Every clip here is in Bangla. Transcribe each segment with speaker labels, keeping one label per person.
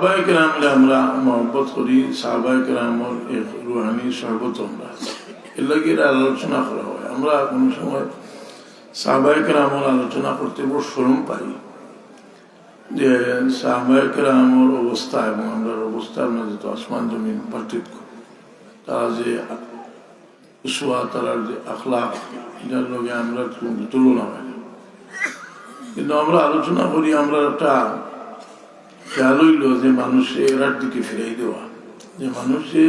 Speaker 1: সাহাবায়ে কেরামরে আমরা মহব্বত করি, সাহাবায়ে কেরামর এক রুহানি সহবত আমরা এর লাগে আলোচনা করা হয়। আমরা কোনো সময় সাহাবায়ে কেরামর আলোচনা করতে বড় শরম পাই যে সাহাবায়ে কেরামর অবস্থা এবং আমরা অবস্থার মাঝে তো আসমান জমিন পার্থক্য। তারা যে উসওয়া, তারার যে আখলাক, এটার লগে আমরা তুলনা হয় না। কিন্তু আমরা আলোচনা করি, আমরা একটা খেয়াল হইল যে মানুষে এরার দিকে ফিরাই দেওয়া, যে মানুষে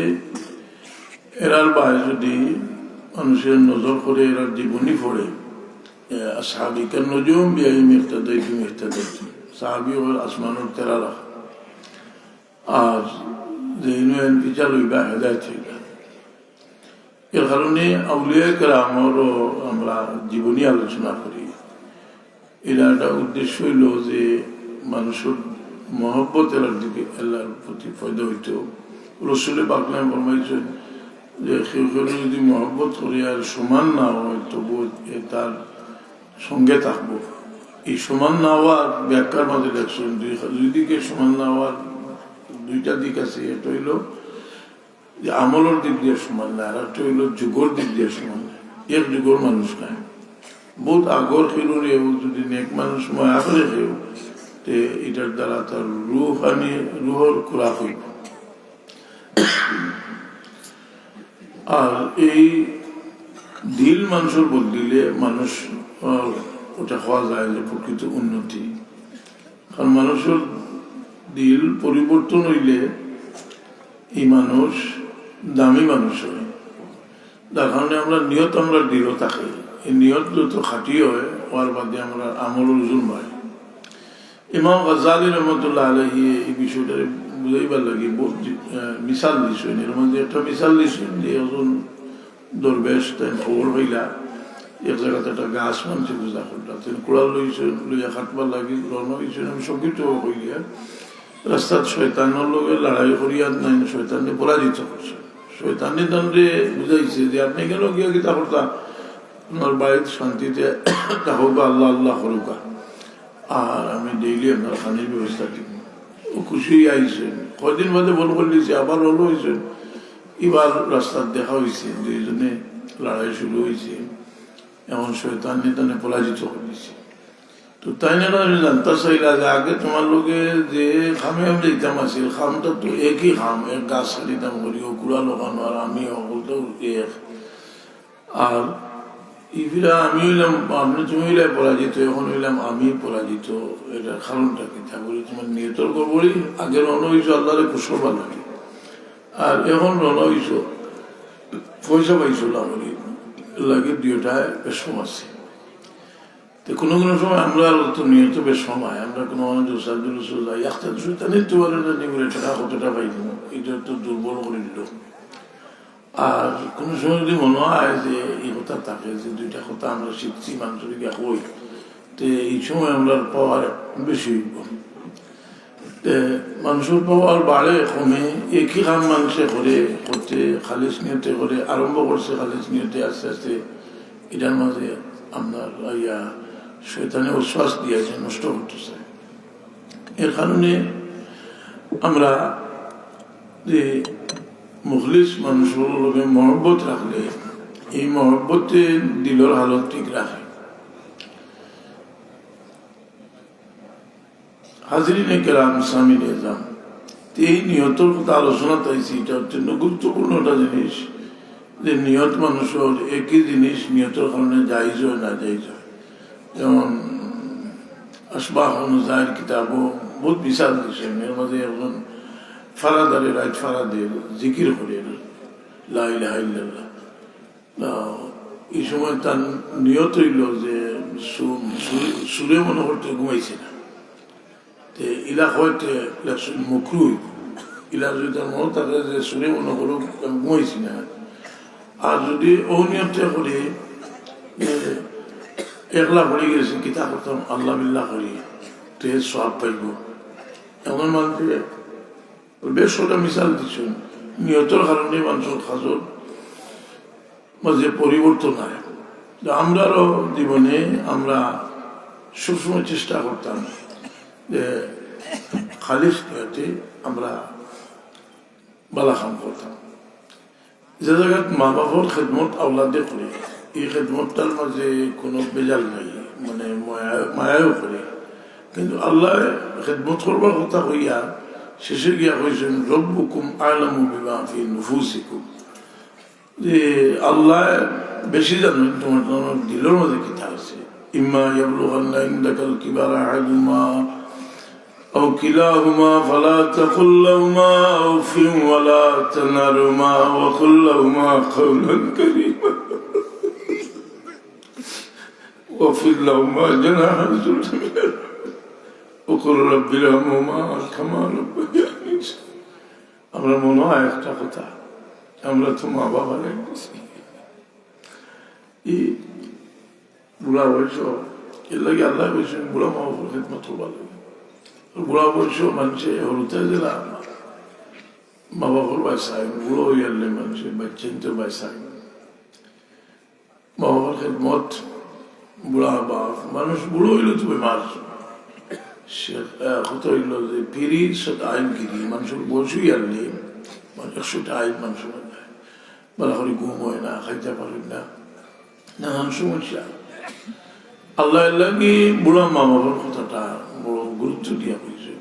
Speaker 1: এরার বাইরে যদি মানুষের নজর করে এরার জীবনী পড়ে, সাহাবিকার নজুম বিয়াই ইহতাদাইতু ইহতাদাইতু, সাহাবি হল আসমানুর তেরা রাখা, আর যে ইনুয়েন বিচার হইবা হেদায়েত হইবা। এর কারণে আউলিয়া কেরামরও আমরা জীবনী আলোচনা করি। এরা একটা উদ্দেশ্য হইল যে মানুষের মহব্বত এলার দিকে আল্লাহর প্রতি ফয়দা হইত। রসুলে পাকলাম ফরমাইছেন যে কেউ কেউ যদি মহব্বত করি আর সমান না হয় তবু তার সঙ্গে থাকবো। এই সমান না হওয়ার ব্যাখ্যার মাঝে দেখছেন দুই দিকে সমান না হওয়ার দুইটা দিক আছে। এটা হইল যে আমলের দিক দিয়ে সমান না, আর একটা হইল যুগর দিক দিয়ে সমান না। এক যুগর মানুষ নাই, বহুত আগর খেলুন যদি নেক মানুষ মায়া করে খেউ, এটার দ্বারা তার রুহর খোরাক হইব। আর এই দিল মানুষের বদলিলে মানুষ ওটা হওয়া যায় যে প্রকৃত উন্নতি। কারণ মানুষের দিল পরিবর্তন হইলে এই মানুষ দামি মানুষ হয়। যার কারণে আমরা নিয়ত আমরা দৃঢ় থাকে, এই নিয়ত যত খাঁটি হয় ওর বাদে আমরা আমলের ওজন বাড়ে। ইমাম গাজ্জালী রহমতুল্লাহ আলাইহি এই বিষয়টা বুঝাইবার লাগে বহুত মিসাল দিছেন। এর মধ্যে একটা মিসাল দিছেন যে একজন দরবেশ তাই খবর হইলা এক জায়গাতে একটা গাছ মানছে পূজা করলা, তিনি কুড়াল লইছেন, লইয়া খাটবার লাগি রওনা হইছেন। আমি সকিত হইলিয়া রাস্তার শয়তানের লগে লড়াই করিয়া নাই, শয়তানকে পরাজিত করছে। শয়তানি দণ্ডে বুঝাইছে যে আপনি কেন গিয়া গীতা করতা, আপনার বাড়িতে শান্তিতে থাকুকা, আল্লাহ আল্লাহ করুকা, আর আমি ডেইলি আপনার খানির ব্যবস্থা দিব। ও খুশি আইছেন, কয়দিন বাদে বল করলিছে, আবার হলো হয়েছেন। এবার রাস্তার দেখা হয়েছে, দুইজনে লড়াই শুরু হয়েছে। এমন শয়তান নিতানে পরাজিত করেছে। তো তাই না জানতে চাইলা যে আগে তোমার লোকে যে খামে আমি দিতাম আসিল, খামটা তো একই খাম, এক গাছ দিতাম করি, ও কুড়া লোকানো, আর আমি অকলটা এক। আর ইফিরা আমি হইলাম, আপনি তুমি হইলে পরাজিত, এখন হইলাম আমি পরাজিত। এটার কারণটা কি তা বলি, তোমার নিয়তর গড়বড়ি। আগে রওনা হইছো আল্লাহরে খুশ করবার লাগে, আর এখন রওনা হইছো পয়সা পাইছো লাগি লাগে, দুইটায় বেশম আছে। তো কোনো কোনো সময় আমরা তো নিয়ত বেশ সময় আমরা কোনো যাই একটা সুতা নিতে পারে না, নিবলে টাকা কতটা পাই দিব, এটা তো দুর্বল করে দিল। আর কোনো সময় যদি মনে হয় যে এই কথা থাকে যে দুইটা কথা আমরা শিখছি মানুষের গিয়া কই, তো এই সময় আমরা পাওয়ার বেশি হইব। মানুষের পাওয়ার বাড়ে কমে, একই কাম মানুষে করে করতে খালিস নিয়তে করে আরম্ভ করছে, খালিস নিয়তে আস্তে আস্তে এটার মাঝে আপনার ইয়া শয়তানে উচ্ছ্বাস দিয়েছে, নষ্ট করতেছে। এর কারণে আমরা যে মুখলিস মানুষের লোকে মহব্বত রাখলে এই মহব্বতে দিলর হালত ঠিক রাখে। হাজরিনে কেরাম সামিল এজাম, এই নিয়তর কথা আলোচনা চাইছি। এটা অত্যন্ত গুরুত্বপূর্ণ একটা জিনিস যে নিয়ত মানুষের একই জিনিস নিয়তের কারণে জায়েজ হয় না জায়েজ হয়। যেমন আসবাহ অনুযায়ী কিতাবও বহুত বিশাল দিচ্ছেন। এর মাঝে একজন ফারাদারে রাইট ফারাদের জিকির করে লা ইলাহা ইল্লাল্লাহ। এই সময় তার নিয়ত হইল যে সুরে মনে করতে ঘুমাইছে না, ইলা হয়তো মুখরু ইলা যদি তার মনে থাকে যে সুরে মনে করুক ঘুমাইছি না। আর যদি অনিয়তটা করে একলা পড়ে গেছে কিতা করতাম আল্লাহ বিল্লাহ করি, তো এর সব পাইব। এমন মানুষকে বেশ ওটা মিশাল দিচ্ছেন। নিয়তর কারণে মানুষের খাজর মাঝে পরিবর্তন হয়। আমরারও জীবনে আমরা সবসময় চেষ্টা করতাম যে খালিস নিয়তে আমরা বালাখাম করতাম। যে জায়গাত মা বাবার খেদমত আওলাদে করে, এই খেদমতটার মাঝে কোনো বেজাল নাই, মানে মায়াও করে, কিন্তু আল্লাহ খেদমত করবার কথা হইয়া শেষে গিয়া কইছেন রব্বুকুম আ'লামু বিমা ফি নুফুসিকুম, যে আল্লাহ বেশি জানেন তোমার দিলের মধ্যে কিতা আছে। ইম্মা ইয়াবলুগান্না ইনদাকাল কিবারা আহাদুহুমা আও কিলাহুমা ফালা তাকুল লাহুমা উফিন ওয়ালা তানহারহুমা ওয়া কুল লাহুমা কাওলান কারীমা ওয়াখফিদ লাহুমা জানাহা যুল্লি মিনার রাহমা ওয়া কুল রাব্বি ইরহামহুমা কামা রাব্বায়ানি সাগীরা। আমরা মনে হয় একটা কথা, আমরা তো মা বাবা রেখেছি এই বুড়া বয়স, এর লাগে আল্লাহ বলছেন বুড়া মা বাবার খেদমত করবার লাগে। বুড়া বয়স মানুষে হলুতে দিলাম মা বাবার বাসায়, বুড়ো হয়ে গেলে মানুষের বাচ্চা বাসায় মা বাবার খেদমত। বুড়া বাপ মানুষ বুড়ো হইলে তো বেমার, হতে হইল যে পিড়ি সাথে আইনগিরি মানুষের বয়সই আনলে 100টা আইন মানুষের বলা করে ঘুম হয় না, খাইতে পারেন না, নানান সমস্যা। আল্লাহ লাগে বুড়া মা বাবার কথাটা বড় গুরুত্ব দিয়া হয়েছে।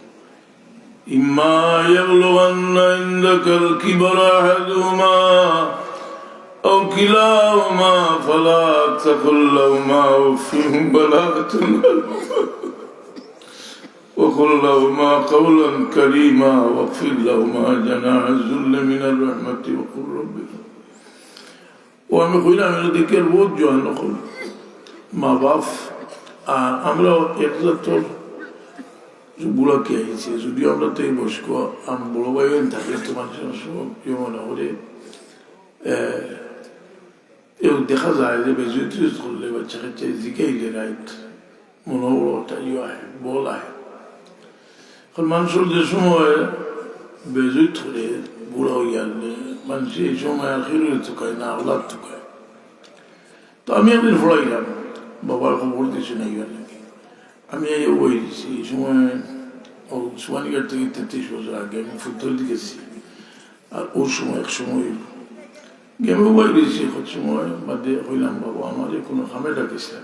Speaker 1: ইম্মা ইয়াবলুগান্না ইনদাকাল কিবারা আহাদুহুমা আও কিলাহুমা ফালা তাকুল লাহুমা উফিন ওয়ালা তানহারহুমা ওয়া কুল লাহুমা কাওলান কারীমা ওয়াখফিদ লাহুমা জানাহা যুল্লি মিনার রাহমাতি ওয়া কুল রাব্বি। ও আমি কইলাম এদিকের বহুত জয় নকল মা বাপ। আর আমরা একজাতর বুড়াকে আইছি, যদিও আমরা তো এই বয়স্ক আমি বড় ভাই থাকে তো মানুষের মনে করে দেখা যায় যে বেজুত করলে বাচ্চা কাচ্চা জিকাইলে রাইট মনে বড় একটা আয় বল আয়। এখন মানুষের যে সময় বেজুত ধরে বুড়া হয়ে গেলে মানুষ এই সময় আর হিরোয়ে থুকায় না আওলাদ থুকায়। তো আমি একদিন পড়াইলাম, বাবার খবর দিয়েছে না গেল নাকি, আমি এই বই দিয়েছি এই সময় সুমানিঘাট থেকে 33 বছর আগে আমি ফুটবল দিকেছি। আর ওর সময় এক সময় গেমে বই দিয়েছি, কত সময় বাদে হইলাম বাবা আমার কোনো খামে ডাকিছে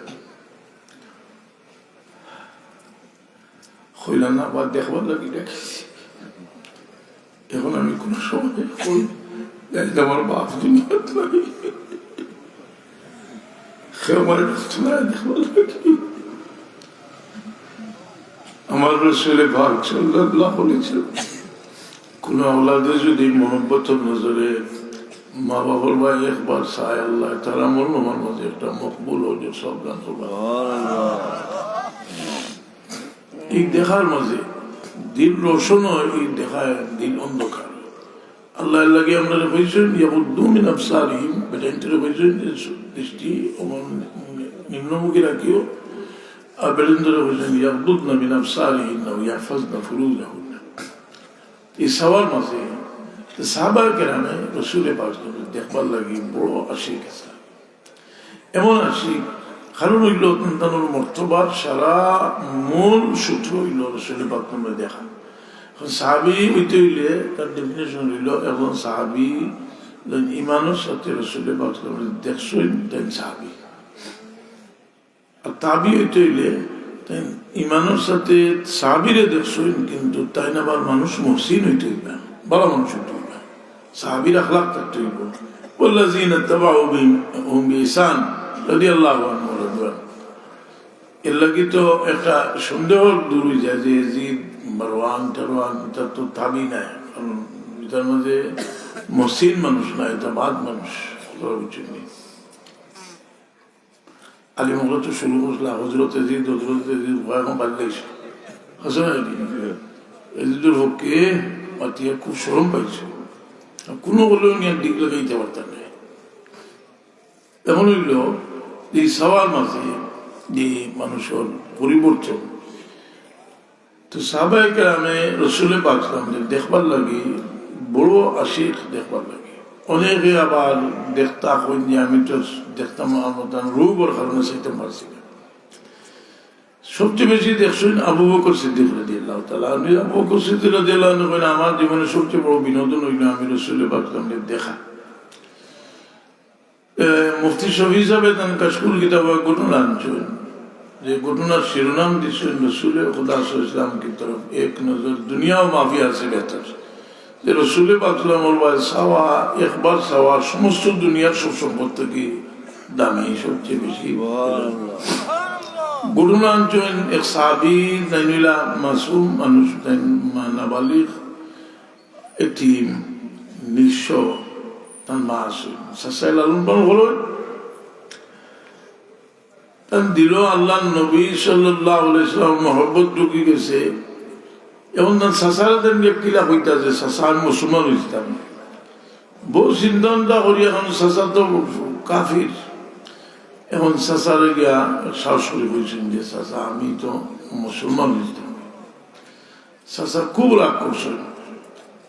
Speaker 1: হইলাম না, আবার দেখবার লাগি ডাকিছি। এখন আমি কোনো সময় আমার বাপ দুনিয়াত নাই, আমার রাসূল পাক সাল্লাল্লাহু আলাইহি ওয়াসাল্লাম কোন আওলাদে যদি মোহব্বতের নজরে মা বাবার ভাই একবার চায় আল্লাহ তারা আমার মাঝে একটা মকবুল হয়ে সব গান এই দেখার মাঝে দিল রোশন হয়, এই দেখায় দিল অন্ধকার। আল্লাহ লাগে আমরা হয়েছেন ইয়াবুদ্দু মিন আবসারিহিম, বেটাইনটারে হয়েছেন দৃষ্টি নিম্নমুখী রাখিও, আর বেটাইনটারে হয়েছেন ইয়াবুদ্দুনা মিন আবসারিহিন্না ওয়া ইয়াহফাজনা ফুরুজাহুন্না। এই সওয়াল মাঝে সাহাবায়ে কেরামে রাসূলের পাক দেখবার লাগি বড় আশিক আছে। এমন আশিক কারণ হইল তার মর্তবার সারা মূল সূত্র হইল রাসূলের পাক দেখা। সাহাবি হইতে হইলে তার ডেফিনেশন হইল একজন সাহাবি ইমানের সাথে রাসূলের পাক দেখছেন তাই সাহাবি। আর তাবি হইতে হইলে ইমানের সাথে সাহাবিরে দেখছেন কিন্তু তাই না আবার মানুষ মুহসিন হইতে হইবে, ভালো মানুষ হইতে হইবে, সাহাবির আখলাক থাকতে হইব। ওয়াল্লাযীনা তাবাউহুম বিইহসান রাদিয়াল্লাহু আনহুম ওয়া রাদওয়ান। এর লাগি তো একটা সন্দেহ দূর হয়ে যায় যে জিদ মারওয়ান টারওয়ান এটা তো তাবি নাই, কারণ এটার মধ্যে মহসিন মানুষ না, এটা বাদ মানুষ উচিত নেই। আলী মোগলা তো শুরু করছিলাম হজরত এজিদ এখন বাদ দিয়েছে আসলে এজিদের পক্ষে মাতিয়া খুব সরম পাইছে, কোনো বলেও নিয়ে দিক লাগাইতে পারতাম না। এমন হইল এই সওয়াল মাঝে যে মানুষের পরিবর্তন, তো সাহাবায়ে কেরামে রাসূলের পাক দেখবার লাগি বড় আশিক দেখবার লাগে। অনেকে আবার দেখতা কইন যে আমি তো দেখতাম আমার রূপের কারণে সেটা পারছি না। সবচেয়ে বেশি দেখছেন আবু বকর সিদ্দিক রাদিয়াল্লাহু তাআলা। আমি আবু বকর সিদ্দিক রাদিয়াল্লাহু আনহু কইলেন, আমার জীবনে সবচেয়ে বড় বিনোদন হইল আমি রাসূল পাক সাল্লাল্লাহু দেখা। মুফতি শফি সাহেব তান কাশকুল কিতাব ঘটনা আনছেন, যে ঘটনার শিরোনাম দিচ্ছেন রসুল খুদা সাল্লাল্লাহু কি তরফ এক নজর দুনিয়া ও মাফিয়া সে বেহতর। যে রসুল পাক সাল্লাল্লাহু আলাইহি সাওয়া একবার সাওয়া সমস্ত দুনিয়ার সব সম্পদ থেকে দামি সবচেয়ে বেশি। ঘটনা আনছেন এক সাহাবী নাইনুলা মাসুম মানুষ নাবালিগ এতিম নিঃস্ব, তার মা আছে সাসাই লালন পালন হলো তার দিল আল্লাহ নবী সাল্লাল্লাহু আলাইহি ওয়াসাল্লাম মহব্বত ঢুকে গেছে। এখন তার সাসারাদের কিলা হইতাছে সাসা আমি মুসলমান হইতাম, বহু চিন্তা করি এখন সাসা তো কাফির। এখন সাসারে গিয়া সাহস করে বলছেন যে সাসা আমি তো মুসলমান হইতাম। সাসা খুব রাগ করছেন,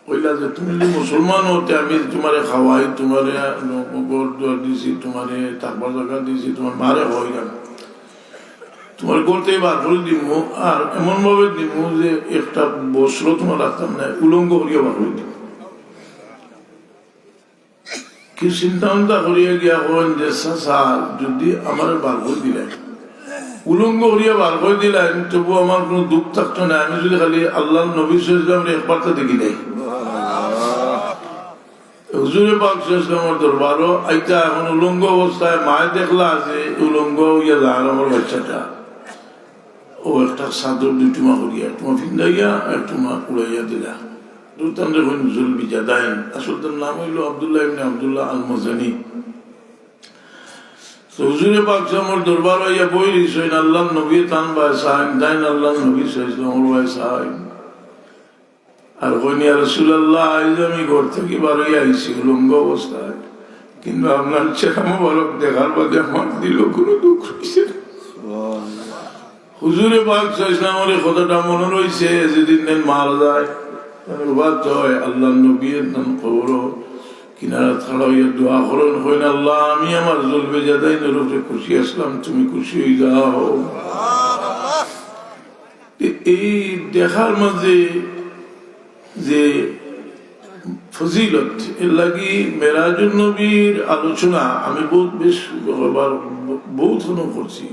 Speaker 1: কইলা যে তুমি যদি মুসলমান হতে আমি তোমারে খাওয়াই, তোমারে ঘর দুয়ার দিছি, তোমারে থাকবার জায়গা দিছি, তোমার মারে হয়ে গেল, তোমার করতে বার করে দিব, আর এমন ভাবে দিব যে একটা বস্ত্র তোমার রাখতাম না, উলঙ্গ করিয়া বার করে দিব। কি চিন্তা ভাবনা করিয়া গিয়া করেন যে চাচা যদি আমার বার করে দিলেন, উলঙ্গ করিয়া বার করে দিলেন, তবু আমার কোনো দুঃখ থাকতো না, আমি যদি খালি আল্লাহ নবী সাল্লাল্লাহু আলাইহি একবারটা দেখি নাই। হুজুরে পাক সাল্লাল্লাহু আলাইহি ওয়াসাল্লামের দরবারও আইতা এখন উলঙ্গ অবস্থায় মায় দেখলা আছে উলঙ্গ হইয়া যায় আমার বাচ্চাটা, ও একটা চাদর দুই টুমা করিয়া টুমা ফিন্দাইয়া এক টুমা উড়াইয়া দিলা। আসল নাম হইল আব্দুল্লাহ ইবনে আব্দুল্লাহ আল মাজানি। হুজুরে পাক সাল্লাল্লাহু দরবার হইয়া বই দিছেন, আল্লাহ নবী তান ভাই সাহেব দাইন আল্লাহ নবী সাল্লাল্লাহু ভাই সাহেব আর কইনি ইয়া রাসূলুল্লাহ, আজ আমি ঘর থেকে বার হইয়া আইছি উলঙ্গ অবস্থায়, কিন্তু আপনার চেহারা মোবারক দেখার বাদে আমার দিল কোনো দুঃখ হইছে না। হুজুরে পাক সাল্লাল্লাহু আলাইহি কথাটা মনে রইছে, যেদিন মারা যায় আল্লাহ নবীর নাম কবর কিনারা ছাড়া হইয়া দোয়া করেন, হইন আল্লাহ আমি আমার জলবে জাদাইনের উপরে খুশি আসলাম, তুমি খুশি হয়ে যাও। এই দেখার মাঝে যে ফজিলত এর লাগি মেরাজুন নবীর আলোচনা আমি বহুত করছি,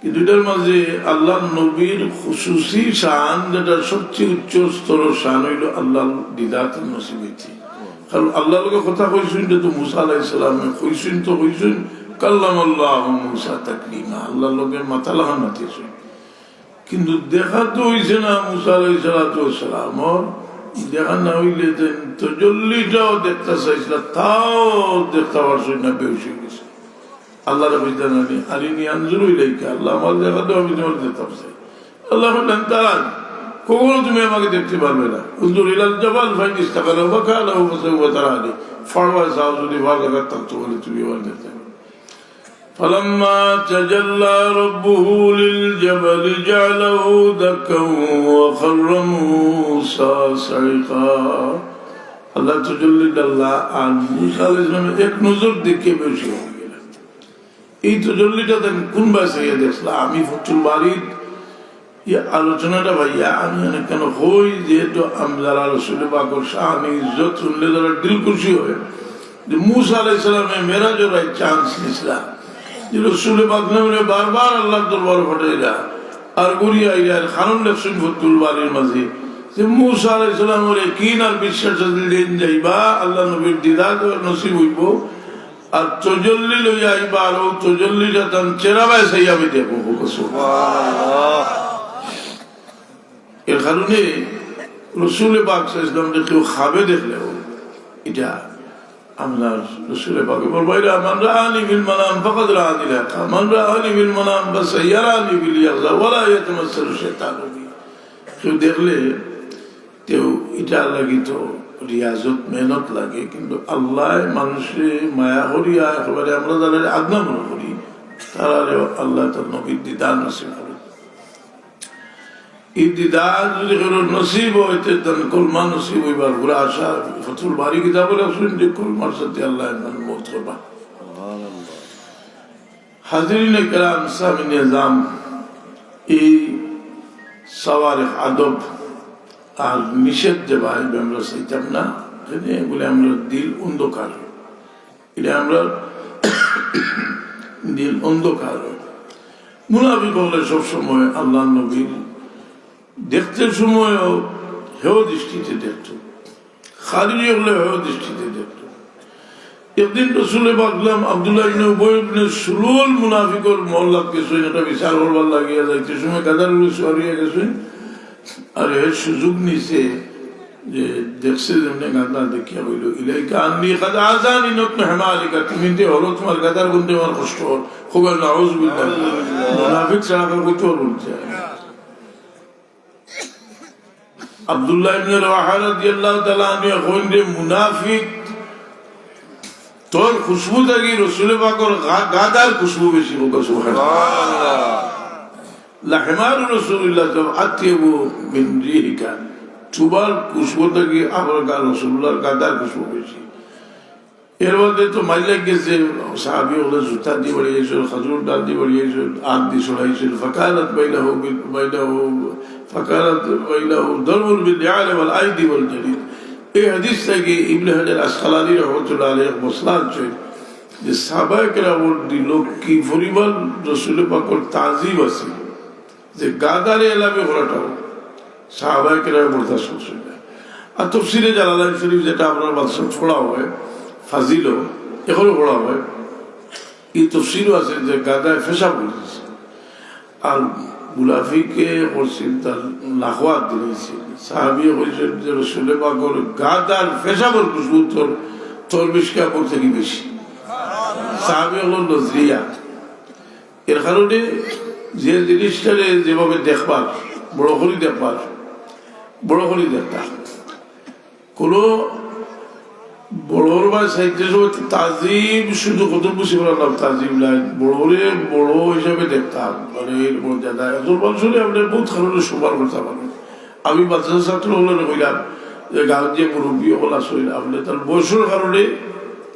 Speaker 1: কিন্তু এটার মাঝে আল্লাহ নবীর খুশুসি শান, যেটা সবচেয়ে উচ্চ স্তর শান হইল আল্লাহ দিদাত নসিব হইছে। কারণ আল্লাহ লোকের কথা কইছেন তো মুসা আলাইহিস সালামে কইছেন, তো কইছেন কাল্লামাল্লাহু মুসা তাকলিমা, আল্লাহ লোকের মাথা লাগান মাতিছে, কিন্তু দেখা তো হইছে না মুসা আলাইহিস সালাম দেখা না হইলে তজল্লিটাও দেখতে চাইছিল, তাও দেখতে পারছে না, বেউস হয়ে গেছে। আল্লাহ জানানি আরিনি আনজুর ইলাইকা, আল্লাহ আমার দেখা তো আমি তোমার দেখতাম চাই। আল্লাহ বললেন তারা কখনো তুমি আমাকে দেখতে পারবে না, উনজুর ইলাল জাবাল ফাইন ইস্তাকারা ওয়া কানা ওয়া তারানি, ফরওয়াজ যাও যদি ভালো লাগা থাকতো বলে তুমি আমার দেখতে পারবে। فلما تجلى ربه للجبل جعله دكا وخر موسى صعقا। আল্লাহ তাআলা আল্লাহ আর মুসা আলাইহিস সালাম এক নজর দেখে বসে গেলেন। এই তজল্লিটা কোন বাসে দেখলাম আমি ফতুল বাড়ির আলোচনাটা ভাইয়া আমি অনেক কেন হই, যেহেতু আমি যারা রসুল পাকের শান ইজ্জত শুনলে যারা দিল খুশি হয় যে মুসা আলাইহিস সালামে মেরাজের চান্স নিছিলাম, যে রসুল পাক নামে বারবার আল্লাহ দরবার ফটাইলা আর গড়িয়া আইলার খানুন লেখছেন ফতুল বাড়ির মাঝে যে মুসা আলাইহিস সালামের কিন আর বিশ্বাস দিন যাইবা আল্লাহ নবীর দিদার নসিব হইব, আর তজল্লি লইয়া আইবা, আর ও তজল্লিটা তান চেরাবাই সাইয়াবে দেখো। এর কারণে রসুল পাক সাল্লাল্লাহু আলাইহি ওয়াসাল্লাম কেউ খাবে দেখলেও এটা আমরা রসুল পাকে বলবো, এটা মান রাআনি ফিল মানাম ফাকাদ রাআনি লাকা, মান রাআনি ফিল মানাম ফাসায়ারানি ফিল ইয়াকযা ওয়ালা ইয়াতামাসসালু শাইতানু বি। কেউ দেখলে কেউ এটা লাগি তো রিয়াজত মেহনত লাগে, কিন্তু আল্লাহ মানুষে মায়া করিয়া একেবারে আমরা যারা আজ্ঞা মনে করি তারা আল্লাহ তার নবীর দিদার নসিব করে। এই দিদার যদি কোনো নসিব হইতে তার কলমা নসিব হইবার ঘুরে আসা ফতুল বাড়ি কিতাব শুন যে কলমার সাথে আল্লাহ মত করবা। হাজিরিন কেরাম সামিন নিজাম, এই সবার আদব আর নিষেধ যে ভাই আমরা চাইতাম না, বলে আমরা দিল অন্ধকার, এটা আমরা দিল অন্ধকার। মুনাফিক হলে সবসময় আল্লাহ নবীর দেখতে সময়ও হেয় দৃষ্টিতে দেখত, খালি হলে হেয় দৃষ্টিতে দেখত। একদিন রসুলে বাগলাম আব্দুল্লাহ ইবনে উবাই ইবনে সুলুল মুনাফিকর মহল্লাত গেছেন, এটা বিচার করবার লাগিয়া যাইতে সময় গাদার সরিয়ে গেছেন। আর এর সুযোগ নিছে যে দেখছে যেমন গাদা দেখিয়া বলল ইলাইকা আন্নি কাদ আযানি নতমে হেমালিকা, তুমি যে হলো তোমার গাদার বন্ধে আমার কষ্ট হল। খুব নাউযুবিল্লাহ, মুনাফিক ছাড়া কইতে বলছে। আব্দুল্লাহ ইবনে রাওয়াহা রাদিয়াল্লাহু তাআলা আনহু কইন যে মুনাফিক তোর খুশবু থাকি রসুল পাকের গাদার খুশবু বেশি হোক। সুবহানাল্লাহ, লাহমার রাসূলুল্লাহ আতিয়াবু মিন রিহিকা, চুবার খুশবু থাকি আমার গা রাসূলুল্লাহর গাদার খুশবু বেশি। এর মধ্যে তো মাইলে গেছে সাহাবী হলে জুতা দিয়ে বাড়িয়েছিল, খাজুর ডাল দিয়ে বাড়িয়েছিল, আগ দিয়ে ছড়াইছিল। ফাকানাত বাইনাহু দরবুল বিল ইয়াল ওয়াল আইদি ওয়াল জারিদ। এই হাদিস থেকে ইবনে হাজার আসকালানী রাহমাতুল্লাহ আলাইহি মসলাদ আছে যে সাহাবায়ে কেরামের দিল কি পরিমাণ রাসূল পাকের তাজিম আছে, যে গাদারে এলাবে করাটাও সাহাবায়ে কেরামের বরদাস্ত করছেন না। আর তাফসীরে জালালাইন শরীফ যেটা আপনার বাদশাহ পড়া হয় ফাজিল এখনো পড়া হয়, এই তাফসীরও আছে যে গাদায় পেশাব করেছে। আর মুনাফিকে করছেন তার লাখওয়াত দিয়েছেন। সাহাবী হয়েছেন যে রাসূল পাকের গাদার পেশাবের খুশবু তোর মিশকা করতে কি বেশি। সাহাবী হল নজরিয়া। এর কারণে যে জিনিসটারে যেভাবে দেখবার বড় করে দেখতাম, কোনো বড়োর বা সাহিত্য তাজিম শুধু কত বুঝি বললাম তাজিম লাইন বড়োরে বড় হিসাবে দেখতাম, মানে এর মর্যাদা এত বছরে আপনার বহুত কারণে সবার করতে পারেন। আমি মাদ্রাসা ছাত্র হলে কইলাম যে গাঁৱত যে মুরব্বী হল আসলে আপনি তার বয়সের কারণে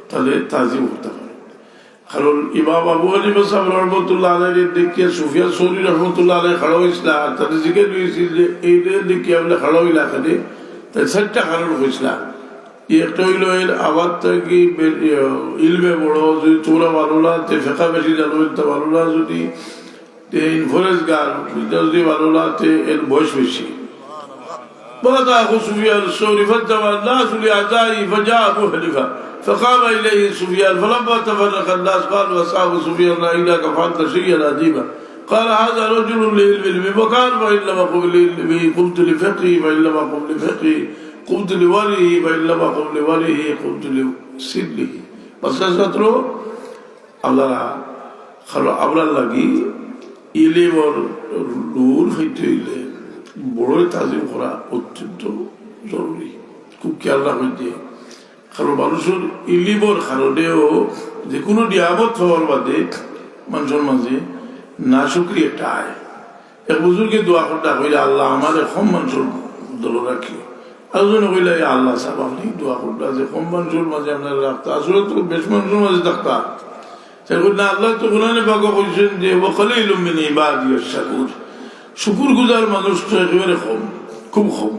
Speaker 1: তাহলে তাজিম করতে পারেন। কারণ ইমাম আবু হানিফা সাহেব রহমতুল্লাহ আলাইহি দেখিয়া সুফিয়ান সৌরি রহমতুল্লাহ আলাইহি খাড়া হয়েছিল, আর তাদের জিজ্ঞেস হয়েছিল যে এইটা দেখিয়া আপনি খাড়া হইলা এখানে, তাই 4টা কারণ হয়েছিলাম। একটা হইল এর আবার কি ইলমে বড়, যদি তোমরা ভালো না তে ফেঁকা বেশি জানো তা ভালো না, যদি ইনফরেন্স গান যদি ভালো না তে এর বয়স বেশি। بدا أخو سفيان الثوري فانتبه الناس لأعدائه فجاء أبو حنيفة فقام إليه سفيان فلما تفرق الناس قال وأصحاب سفيان إنك فعلت شيئا عجيبا. قال هذا رجل لعلمه وكان فإن لم أقم لعلمه قمت لفقهه وإن لم أقم لفقهه قمت لورعه وإن لم أقم لورعه قمت لسنه. بس ছাত্র আমরা লাগি ইলমের নূর হইতে হইলে বড়ই তাজিম করা অত্যন্ত জরুরি, খুব খেয়াল রাখবেন। যে কারণ মানুষের ইলিমর কারণেও যে কোনো নিয়ামত হওয়ার বাদে মানুষের মাঝে না শুক্রি একটা আয়। এক বুজুর্গে দোয়া করতে কইলে আল্লাহ আমার কম মানুষের দল রাখি, আর জন্য কইলে আল্লাহ সাহেব আপনি দোয়া করতে যে কম মানুষের মাঝে আপনার রাখতে, আসলে তো বেশ মানুষের মাঝে থাকতা। না আল্লাহ তো কোরআনে পাক কইছেন যে ওয়াকালিলুম মিন ইবাদিয়াশ শাকুর, শুকুর গুজার মানুষ তো একেবারে কম, খুব কম।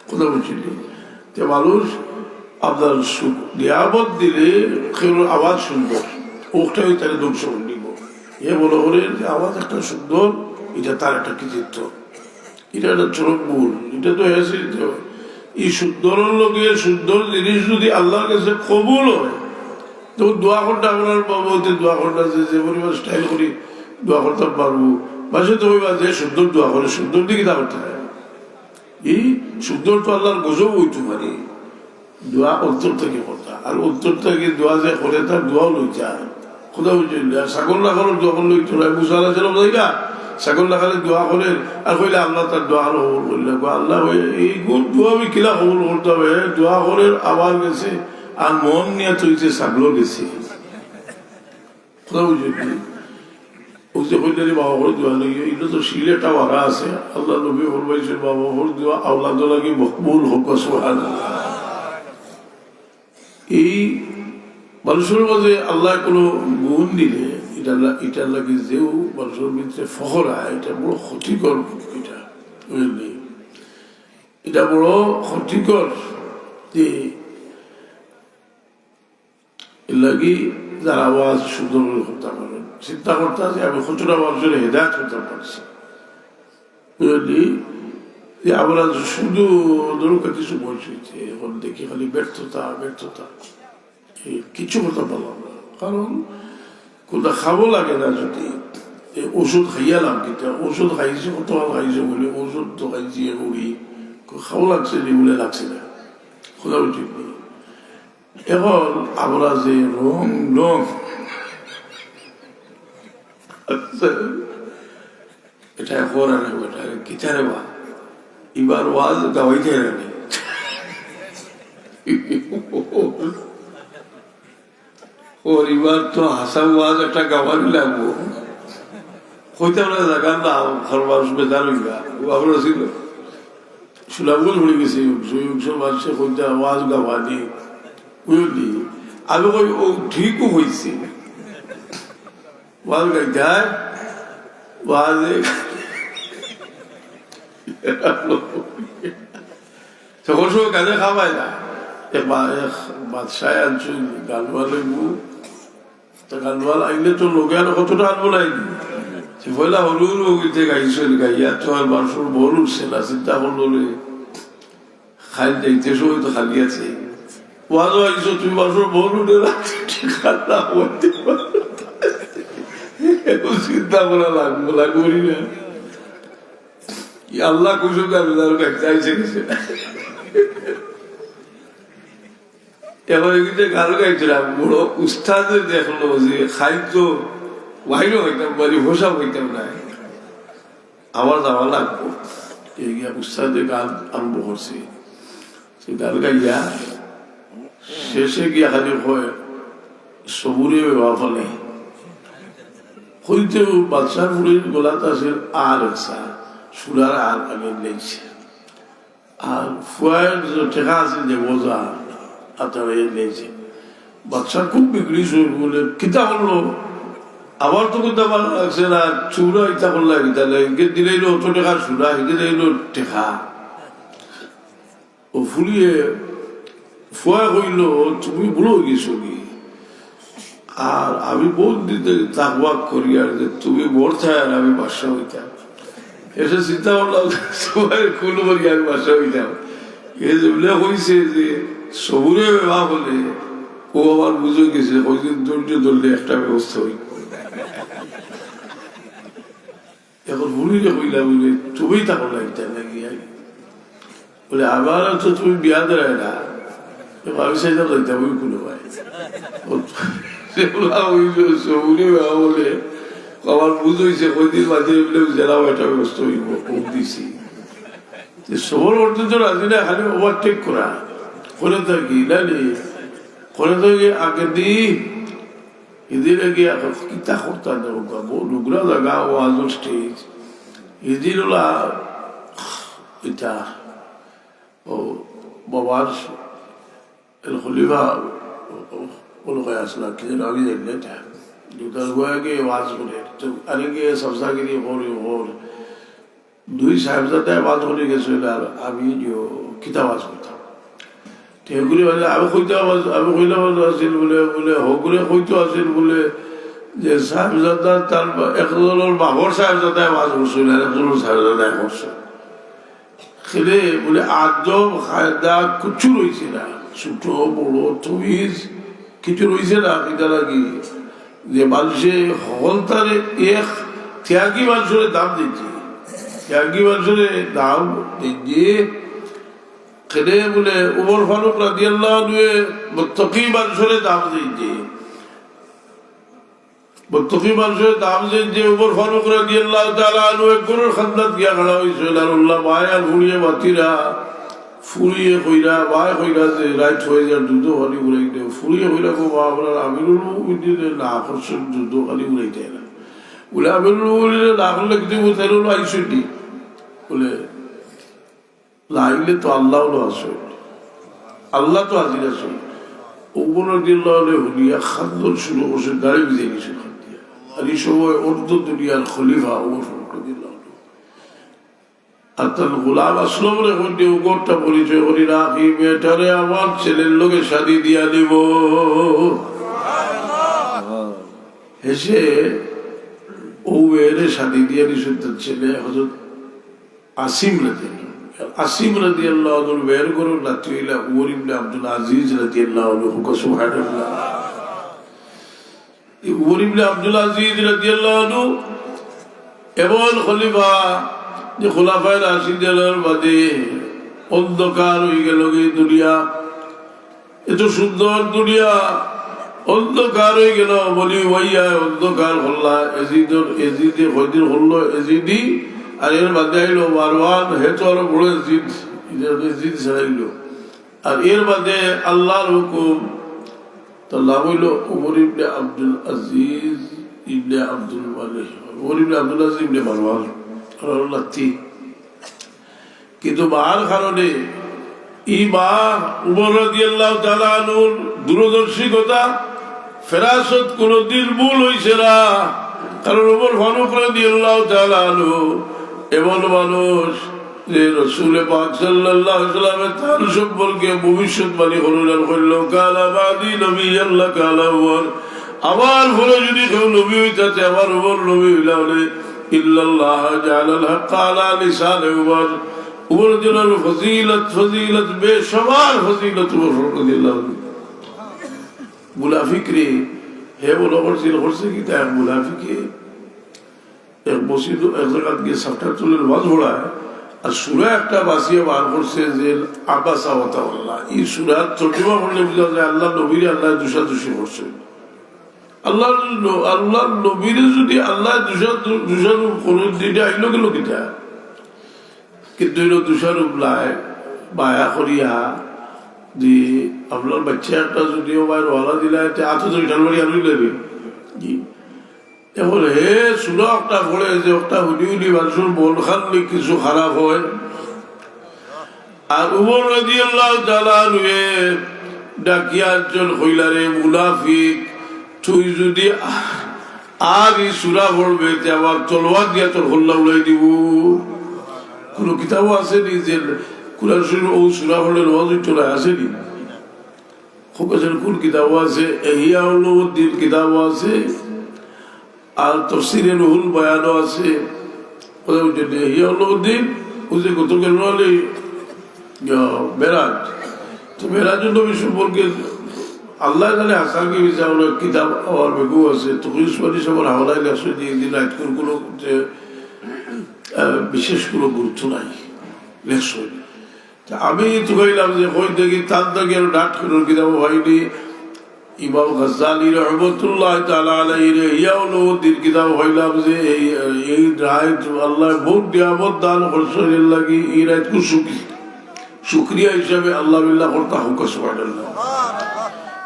Speaker 1: কথা বলছিলি যে মানুষ আপনার নিয়ামত দিলে কেউ আওয়াজ সুন্দর ওটাই তার ধ্বংস করে নিব। এ বলো বলে যে আওয়াজ একটা সুন্দর, এটা তার একটা কৃতিত্ব, এটা একটা চরম মূল, এটা তো এসে এই সুন্দরের লোকে সুন্দর জিনিস যদি আল্লাহর কাছে কবুল হয় তখন দোয়া করতে আপনার বলতে দোয়া করতে যে পরিমাণ স্টাইল করি দোয়া করতে পারবো। বাসে তো ওই যে সুন্দর দোয়া করে সুন্দর দিকে দা করতে হয়, এই সুন্দর তো আল্লাহর গজব হইতে পারে। দোয়া অন্তর থেকে করতা, আর অন্তর থেকে দোয়া যে করে তার দোয়াও লইতা। কোথাও ছাগল রাখানোর দোয়া করলে মুসা আল্লাহ ছিল বুঝাইলা, ছাগল রাখালে দোয়া করেন আর কইলে আল্লাহ তার দোয়া আরো কবুল করলে আল্লাহ এই গুণ দোয়া আমি কিলা কবুল করতে হবে। দোয়া করে আবার গেছে আর মন নিয়ে তৈছে ছাগলও গেছে। কোথাও বুঝলি ওকে কইলে বাবা হর দোয়া লাগে, এটা তো শিলেটা বাড়া আছে। আল্লাহ নবী ফরমাইছেন বাবা হর দোয়া আওলাদ লাগে মকবুল হোক। সুবহানাল্লাহ। এই মানুষের মাঝে আল্লাহ কোনো গুণ দিলে এটার লাগে যেও মানুষের ভিতরে ফখর হয়, এটা বড় ক্ষতিকর। এটা বুঝলি, এটা বড় ক্ষতিকর। যে এর লাগি যারা আওয়াজ সুন্দর করে করতে পারেন, চিন্তা করতে আছে আমি খুচরা মানুষের হেদায়ত করতে পারছি। বুঝলি, যে আমরা শুধু ধরুক কিছু বলছি, এখন দেখি খালি ব্যর্থতা ব্যর্থতা, কিছু কথা বললাম না। কারণ কোনটা খাবো লাগে না, যদি ওষুধ খাইয়া লাভ কিতা, ওষুধ খাইছে কত খাইছে বলে ওষুধ তো খাইছি এগুলি খাবো লাগছে বলে লাগছে না, খোদা ঠিক নেই। এখন আমরা যে রং রং এটা এখন কিতারে বা এবার ওয়াজ গাওয়াইতে রানি ওর এবার তো হাসা ওয়াজ একটা গাওয়ানি লাগবো, হইতে আমরা জায়গার না খরবার বেজার হইবা আমরা ছিল সুলাবুল হয়ে গেছে মানুষের হইতে ওয়াজ গাওয়ানি। বুঝলি, আমি কই ও ঠিকও হয়েছে, ওয়াজ গাইতে ওয়াজে তখন সব কাজে খাওয়াই না। বাদশায় আনছিল গালওয়াল গালওয়াল আইলে তো লোকে আর কতটা আনবো নাইনি, সে পয়লা হলুর ওইতে গাইছিল, গাইয়া তো আর মানুষের বল উঠছে না। চিন্তা করলো খাই যাইতে সময় তো খালি আছে, ওয়াজও আইসো তুমি মানুষের বল উঠে রাখতে হইতে এখন চিন্তা করা লাগবো লাগবি না। আল্লাহ কুসুম চাইছে গেছে এখন এগুলো গান গাইছিলাম, বড় উস্তাদের দেখলো যে খাইতো বাইরেও হইতাম বাড়ি ভোসা হইতাম না, আমার যাওয়া লাগবো। উস্তাদের গান আরম্ভ করছি, সে গান গাইয়া শেষে গিয়া খালি হয় সবুরে ফলে হইতেও বাচ্চার ফুলের গোলাতে আছে আর একটা সুরার আর আগে লেগছে, আর ফুয়ার ঠেকা আছে যে বোঝা আপনারা লেগছে। বাচ্চা খুব বিক্রি শুরু বলে কিতা করলো, আবার তো কিন্তু ভালো লাগছে না, চুরা ইতা করলা ইতা লাগে দিলেইল অত টেকা সুরা দিলেইল টেকা ও ফুলিয়ে ফুয়া কইল তুমি ভুলো গেছো কি। আর আমি বহুত দিতে তাকওয়াক করি আর যে তুমি মরতে আর আমি বাসা হইতাম, এসে চিন্তা করলাম সবাই কোনো বলি আমি বাসা হইতাম। এ যে হয়েছে যে সবুরে ব্যবহার বলে ও আমার বুঝে গেছে ওই দিন ধৈর্য ধরলে একটা ব্যবস্থা হইল। এখন ভুলিলে হইলা বলে তুমি তা করলা এটা নাকি বলে আবার তো তুমি বিয়া দেয় না, আমি চাইতাম যাইতাম ওই কোনো ভাই সবুরে ব্যবহার বলে আমার বুঝ হয়েছে কইদিন মাঝে জেলাও একটা ব্যবস্থা হইব দিছি। সবর করতে তো রাজি না, খালি ওভারটেক করা করে থাকি নানি করে থাকি আগে দিই এদিন গিয়ে কিতা করতে নুগরা জায়গা ওয়াজ স্টেজ এদিন ওলা এটা ও বাবার খলিফা হয়ে আসলা কি যেন আমি দেখলে এটা দুটার গোয়াকে ওয়াজ করে তো আরেকে সবসাগিরি হরি হর দুই সাহেবজাদায় ওয়াজ করে গেছিল আর আমি কিতা ওয়াজ করতাম। এগুলি আমি কইতে আমি কইলাম আছিল বলে বলে হগুলে কইতে আছিল বলে যে সাহেবজাদা তার একজনের বাবর সাহেবজাদায় ওয়াজ করছিল আর একজনের সাহেবজাদায় করছে খেলে বলে আদম খায়দা কিছু রয়েছে না, ছোট বড় তমিজ কিছু রয়েছে না। এটা লাগি যে মানুষে হল তার এক ত্যাগী মানুষের দাম দিচ্ছে, ত্যাগী মানুষের দাম দিয়ে খেলে বলে উমর ফারুক রাদিয়াল্লাহু আনহু মুত্তাকি মানুষের দাম দিচ্ছে, মুত্তাকি মানুষের দাম দিচ্ছে। উমর ফারুক রাদিয়াল্লাহু তাআলা আনহু একজনের খান্দাত গিয়া খাড়া হয়েছিল আর আল্লাহ মায়ার ফুলিয়ে বাতিরা ফুলিয়ে কইরা বায় কইরা যে রাইট হয়ে যায় দুধ খালি উড়াইতে ফুলিয়ে কইরা গো বা আপনার আমিরুল মুমিনিনের না আকর্ষণ দুধ খালি উড়াইতে না বলে আমিরুল মুমিনিনের না করলে কিন্তু তেরুল আইসুটি বলে লাইলে তো আল্লাহ আসে, আল্লাহ তো হাজির আছে। ওপর দিল্লা হলে হুলিয়া খাদ্য শুরু করছে গাড়ি ভিজে গেছে আর এই সময় অর্ধ দুনিয়ার খলিফা ওমর ফারুক রাদিয়াল্লাহু আনহু। আর তার গোলাম আসলাম রে মধ্যে উপরটা পরিচয় করি রাখি, বেটারে আমার ছেলের লোকে শাদি দিয়া দিব। হেসে ও মেয়েরে শাদি দিয়া দিছে তার ছেলে হযরত আসিম রাদিয়াল্লাহু আনহু বের করো নাতি হইলা উমর ইবনে আব্দুল আজিজ রাদিয়াল্লাহু আনহু। সুবহানাল্লাহ। উমর ইবনে আব্দুল আজিজ রাদিয়াল্লাহু আনহু এমন খলিফা যে খোলাফায়ে রাশিদিনের বাদে অন্ধকার হয়ে গেল দুনিয়া, এত সুন্দর দুনিয়া অন্ধকার হয়ে গেল। বলি ভাইয়া অন্ধকার হল্লা এজিদে কয়দিন হল্লো এজিদি, আর এর বাদে আইলো মারওয়ান, হেতো আরো বড় এজিদ ছাড়াইল। আর এর বাদে আল্লাহর হুকুম, তার নাম হইল উমর ইবনে আব্দুল আজিজ ইবনে আব্দুল মালিক, উমর ইবনে আব্দুল আজিজ ইবনে মারওয়ান লাত্তি। কিন্তু মার কারণে এই মা উমর রাদিয়াল্লাহু তাআলা আনহুর দূরদর্শিকতা ফেরাসত কোনদিন ভুল হইছে না। কারণ উমর ফারুক রাদিয়াল্লাহু তাআলা আনহু এমন মানুষ যে রাসূল পাক সাল্লাল্লাহু আলাইহি ওয়াসাল্লামের তার সম্পর্কে ভবিষ্যৎবাণী করল, কালা বাদি নবিয়্যান লাকালা উমর, আমার ফলে যদি কেউ নবী হইতাছে আমার উমর নবী হইলা হলে ইল্লাল্লাহ জাআলাল হক আলা লিসানে উমর। উমর জনের ফজিলত বেশমার ফজিলত উমর রাদিয়াল্লাহু আনহু। মুনাফিক রে হে বলো করছে কি তাই মুনাফিকে এক মসজিদ এক জায়গা গিয়ে সাফটার চুলের ওয়াজ ভোড়ায়, আর সূরা একটা বাসিয়ে বার করছে যে আবাসা ওয়াতাওয়াল্লা। এই সূরার তর্জমা করলে বুঝা যায় আল্লাহ নবীরে আল্লাহ দোষাদোষী করছে। আল্লাহ নবীরে যদি আল্লাহ দোষারূপ করে দিতে আইলো গেল কিটা, কিন্তু এলো দোষারূপ লাই বায়া করিয়া যে আপনার বাচ্চা একটা যদিও বাইর ওয়ালা দিলা আতো তো ইটার বাড়ি আনুই দেবে কি এখন হে সুরা একটা পড়ে যে একটা হুলি হুলি মানুষের মন খানলে কিছু খারাপ হয়। আর উমর রাদিয়াল্লাহু তাআলা আনহু ডাকিয়া একজন কইলারে মুনাফিক, তুই যদি আর এই সুরা পড়বে আমার তলোয়ার দিয়া তোর হল্লা উড়াই দিব। কোন কিতাবও আসেনি যে কুরআন শরীফ ও সূরা পড়লে রওয়াজ চলে আসেনি। খুব কোন কিতাবও আছে, ইহয়া উলুমুদ্দিন কিতাবও আছে, আর তাফসীরে রুহুল বয়ানও আছে। ইহয়া উলুমুদ্দিন ওই গতকাল নলে মেরাজ, তো মেরাজুল নবী সম্পর্কে আল্লাহ জানে হাসানকে বিচার কিতাব আমার বেগু আছে। তো হুইসবানি সবার হাওলায় লেখছে যে এই দিন আজকের কোনো বিশেষ কোনো গুরুত্ব নাই লেখছ। আমি তো কইলাম যে কই দেখি তার দাগে আরো ডাট করে কিতাব হয়নি। ইমাম গাজ্জালী রাহমাতুল্লাহ তাআলা আলাইহি ইহয়া উলুমুদ্দিন কিতাব হইলাম যে এই রাত আল্লাহ বহুত নিয়ামত দান করছেন লাগি এই রাত কু শুকরিয়া হিসাবে আল্লাহ বিল্লাহ করতে হোক সুবহানাল্লাহ।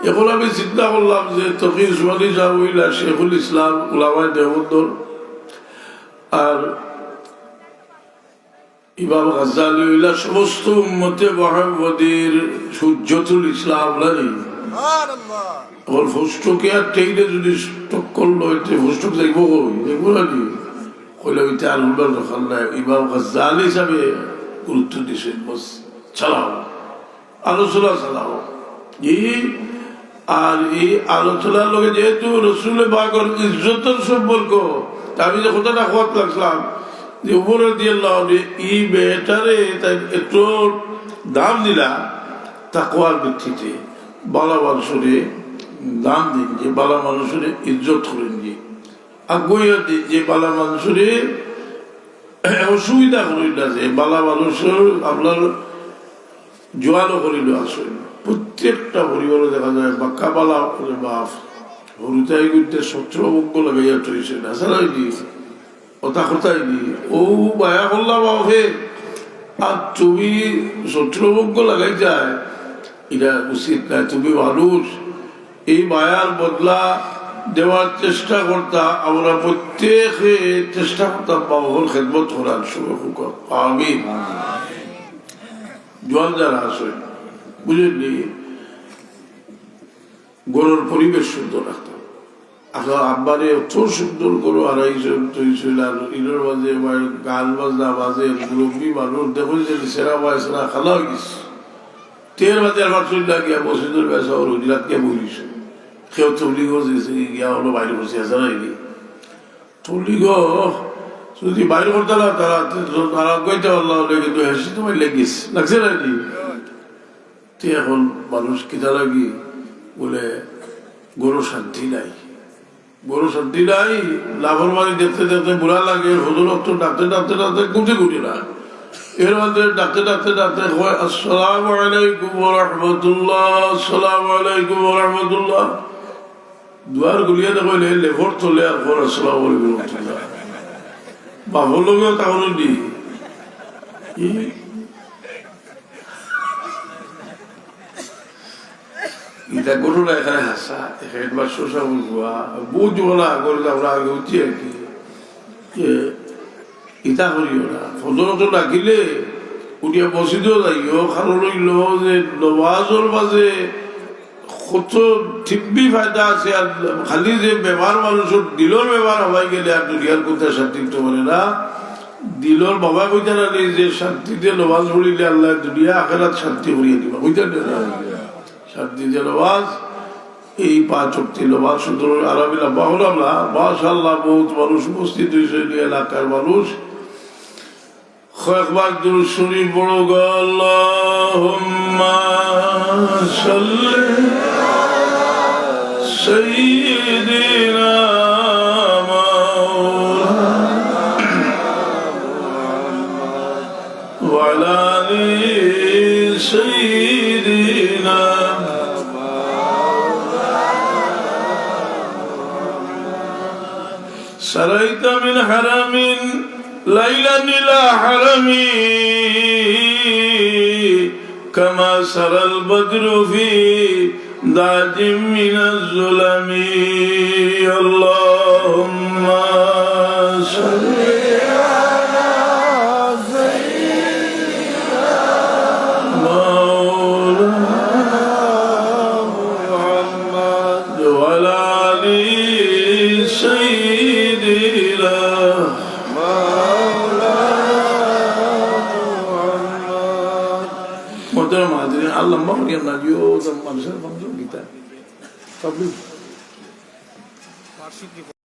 Speaker 1: এখন আমি চিন্তা করলাম যে তকি উসমানী সাহেব শেখুল ইসলাম উলামায়ে দেওবন্দ আর ইমাম গাজ্জালী হইলা সমস্ত উম্মতে মুহাম্মাদীর হুজ্জতুল ইসলাম লাগি। এখন ফুষ্টকে আর টেইলে যদি টক্কর লইতে ফুষ্টক যাইব দেখবো নাকি কইলে ওইটা আর উল্লার দরকার নাই। ইমাম গাজ্জালী হিসাবে গুরুত্ব দিছেন, বস চালাও আলোচনা চালাও। আর এই আলোচনার লগে যেহেতু রাসূল পাকের ইজ্জতের সম্পর্ক, আমি যে কথাটা খোয়াত লাগলাম যে উমর রাদিয়াল্লাহু আনহু এই বেটারে তাই এত দাম দিলা তাকওয়ার ভিত্তিতে, বালা মানুষরে দাম দিন যে বালা মানুষরে ইজ্জত করেন, যে আগুয়া দিন যে বালা মানুষরে অসুবিধা করিল না, যে বালা মানুষের আপনার জোয়ানো করিল আসেন। প্রত্যেকটা পরিবারে দেখা যায় বাক্কা বালা বাপ হরুতাই করতে সত্রভোগ্য লাগাইয়া চলেছে না সারাই দিয়েছে কথা কথাই দি ও বায়া করলাম বাপে, আর তুমি সত্রভোগ্য লাগাই যায় এটা উচিত না। তুমি মানুষ, এই মায়ার বদলা দেওয়ার চেষ্টা করতাম, আমরা প্রত্যেকে চেষ্টা করতাম বাবার খেদমত করার সময় আমি জল যারা আসেন বুঝলেন, গরুর পরিবেশ সুন্দর রাখতাম, আপনার আব্বারে অত সুন্দর করে হারাইছে তৈছিল আর ইনোর বাজে গান বাজনা বাজে মুরব্বী মানুষ দেখো যে সেরা বাজনা খালা হয়ে গেছে তের বাজে আমার চলে গিয়া বসিদুর বেসা ওর হুজরাত কে বলিছে কেউ তবলিগ গিয়া হলো বাইরে বসে আছে নাকি তবলিগ যদি বাইরে করতে তারা তারা কইতে পারলাম কিন্তু হেসি তোমার লেগিস লাগছে নাকি তে এখন মানুষ কিতা লাগি বলে গরু শান্তি নাই গরু শান্তি নাই লাভর মারি দেখতে দেখতে বুড়া লাগে হুজুর তো ডাকতে ডাকতে ডাকতে গুটি গুটি না এর মধ্যে ডাকতে ডাকতে ডাকতে হয় আসসালামু আলাইকুম ওয়া রাহমাতুল্লাহ আসসালামু আলাইকুম ওয়া রাহমাতুল্লাহ দুয়ার গুলিয়ে দেখো লেভর চলে আর পর আসসালামু আলাইকুম ওয়া রাহমাতুল্লাহ বাবুর লোকেও তাহলে নি ইটা গরু না এখানে হাসা এখানে শোষা বুঝবা বুঝবো না করে আমরা আগে উঠি আর কি ইটা করিও না ফজরত ডাকিলে উঠিয়া বসিতেও যাইও কারণ হইল যে নমাজের মাঝে কত ঠিব্বি ফায়দা আছে আর খালি যে বেমার মানুষের দিলর বেমার হবাই গেলে আর দুনিয়ার কোথায় শান্তি তো বলে না দিলর বাবা কইতে না যে শান্তিতে নমাজ পড়িলে আল্লাহ দুনিয়া আখেরাত শান্তি করিয়ে দিবা কইতে না শান্তিতে নমাজ এই 5 ওয়াক্ত নমাজ শুধু আরামিলা বাহলাম না মাশাআল্লাহ বহুত মানুষ উপস্থিত হয়েছে এলাকার মানুষ কয়েকবার দুরূদ শরীফ পড়ো গো আল্লাহুম্মা সাল্লি সাইয়্যিদিনা ওয়া আলা আলি সাইয়্যিদিনা সারাইতা মিন Haramain ليلا إلى حرمي كما سرى البدر في ضاج من الظلم اللهم صل على سيدنا مولانا محمد وعلى آل سيدنا Allah mau yang najio sama manusia bangsa kita. Tapi